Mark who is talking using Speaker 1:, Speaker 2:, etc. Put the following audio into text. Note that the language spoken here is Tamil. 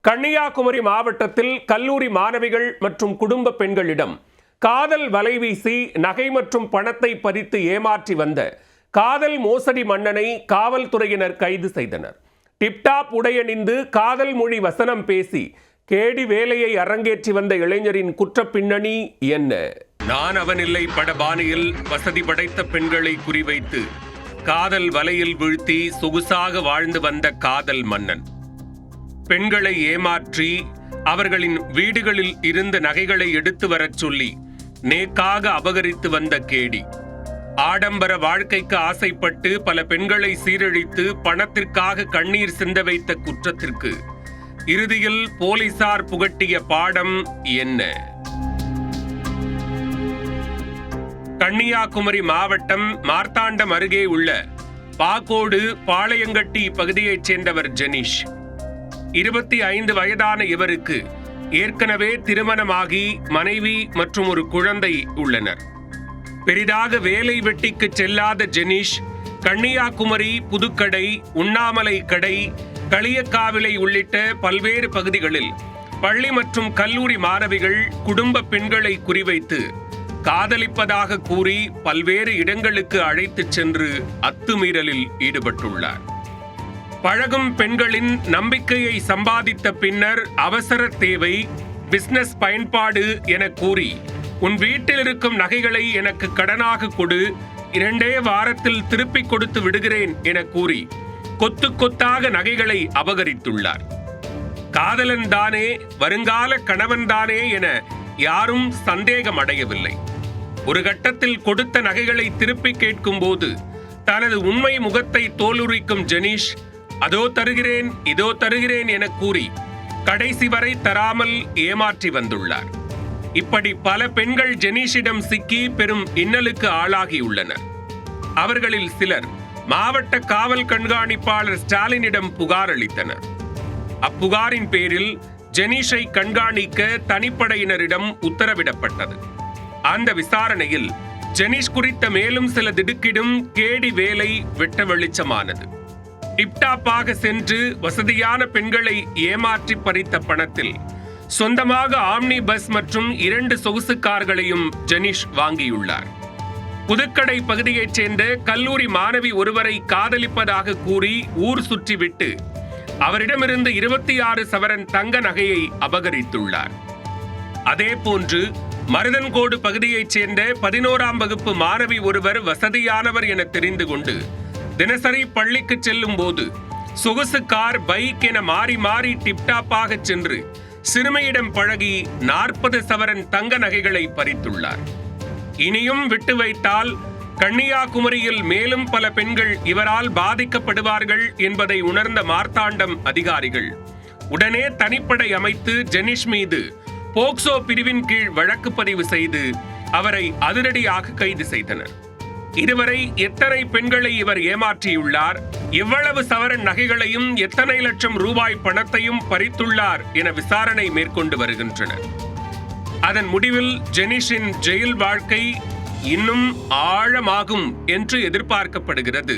Speaker 1: கன்னியாகுமரி மாவட்டத்தில் கல்லூரி மாணவிகள் மற்றும் குடும்ப பெண்களிடம் காதல் வலைவீசி நகை மற்றும் பணத்தை பறித்து ஏமாற்றி வந்த காதல் மோசடி மன்னனை காவல்துறையினர் கைது செய்தனர். டிப்டாப் உடையணிந்து காதல் மொழி வசனம் பேசி கேடி வேலையை அரங்கேற்றி வந்த இளைஞரின் குற்ற பின்னணி என்ன? நான் அவனில்லை படபாணியில் வசதி படைத்த பெண்களை குறிவைத்து காதல் வலையில் வீழ்த்தி சொகுசாக வாழ்ந்து வந்த காதல் மன்னன். பெண்களை ஏமாற்றி அவர்களின் வீடுகளில் இருந்த நகைகளை எடுத்து வரச் சொல்லி நேக்காக அபகரித்து வந்த கேடி. ஆடம்பர வாழ்க்கைக்கு ஆசைப்பட்டு பல பெண்களை சீரழித்து பணத்திற்காக கண்ணீர் சிந்த வைத்த குற்றத்திற்கு இறுதியில் போலீசார் புகட்டிய பாடம் என்ன? கன்னியாகுமரி மாவட்டம் மார்த்தாண்டம் அருகே உள்ள பாக்கோடு பாளையங்கட்டி பகுதியைச் சேர்ந்தவர் ஜெனிஷ். 25 வயதான இவருக்கு ஏற்கனவே திருமணமாகி மனைவி மற்றும் ஒரு குழந்தை உள்ளனர். பெரிதாக வேலை வெட்டிக்கு செல்லாத ஜெனிஷ் கன்னியாகுமரி, புதுக்கடை, உண்ணாமலை கடை, களியக்காவிளை உள்ளிட்ட பல்வேறு பகுதிகளில் பள்ளி மற்றும் கல்லூரி மாணவிகள், குடும்ப பெண்களை குறிவைத்து காதலிப்பதாக கூறி பல்வேறு இடங்களுக்கு அழைத்துச் சென்று அத்துமீறலில் ஈடுபட்டுள்ளார். பழகும் பெண்களின் நம்பிக்கையை சம்பாதித்த பின்னர் அவசர தேவை, பிசினஸ் பயன்பாடு என கூறி உன் வீட்டில் இருக்கும் நகைகளை எனக்கு கடனாக கொடு, 2 வாரத்தில் திருப்பிக் கொடுத்து விடுகிறேன் என கூறி கொத்து கொத்தாக நகைகளை அபகரித்துள்ளார். காதலன் தானே, வருங்கால கணவன் தானே என யாரும் சந்தேகம் அடையவில்லை. ஒரு கட்டத்தில் கொடுத்த நகைகளை திருப்பி கேட்கும் போது தனது உண்மை முகத்தை தோலுரிக்கும் ஜெனிஷ் அதோ தருகிறேன், இதோ தருகிறேன் என கூறி கடைசி வரை தராமல் ஏமாற்றி வந்துள்ளார். இப்படி பல பெண்கள் ஜெனிஷிடம் சிக்கி பெரும் இன்னலுக்கு ஆளாகியுள்ளனர். அவர்களில் சிலர் மாவட்ட காவல் கண்காணிப்பாளர் ஸ்டாலினிடம் புகார் அளித்தனர். அப்புகாரின் பேரில் ஜெனிஷை கண்காணிக்க தனிப்படையினரிடம் உத்தரவிடப்பட்டது. அந்த விசாரணையில் ஜெனிஷ் குறித்த மேலும் சில திடுக்கிடும் கேடி வேலை வெட்ட வெளிச்சமானது. டிப்டாப்பாக சென்று வசதியான பெண்களை ஏமாற்றி பறித்த பணத்தில் சொந்தமாக ஆம்னி பஸ் மற்றும் 2 சொகுசு கார்களையும் ஜெனிஷ் வாங்கியுள்ளார். புதுக்கடை பகுதியைச் சேர்ந்த கல்லூரி மாணவி ஒருவரை காதலிப்பதாக கூறி ஊர் சுற்றிவிட்டு அவரிடமிருந்து 26 சவரன் தங்க நகையை அபகரித்துள்ளார். அதேபோன்று மருதன்கோடு பகுதியைச் சேர்ந்த 11ஆம் வகுப்பு மாணவி ஒருவர் வசதியானவர் என தெரிந்து கொண்டு தினசரி பள்ளிக்கு செல்லும் போது சொகுசு கார், பைக் என மாறி மாறி டிப்டாப்பாக சென்று சிறுமியிடம் பழகி 40 சவரன் தங்க நகைகளை பறித்துள்ளார். இனியும் விட்டு வைத்தால் கன்னியாகுமரியில் மேலும் பல பெண்கள் இவரால் பாதிக்கப்படுவார்கள் என்பதை உணர்ந்த மார்த்தாண்டம் அதிகாரிகள் உடனே தனிப்படை அமைத்து ஜெனிஷ் மீது போக்சோ பிரிவின் கீழ் வழக்கு பதிவு செய்து அவரை அதிரடியாக கைது செய்தனர். இதுவரை எத்தனை பெண்களை இவர் ஏமாற்றியுள்ளார், எவ்வளவு சவரன் நகைகளையும் எத்தனை லட்சம் ரூபாய் பணத்தையும் பறித்துள்ளார் என விசாரணை மேற்கொண்டு வருகின்றனர். அதன் முடிவில் ஜெனிஷின் ஜெயில் வாழ்க்கை இன்னும் ஆழமாகும் என்று எதிர்பார்க்கப்படுகிறது.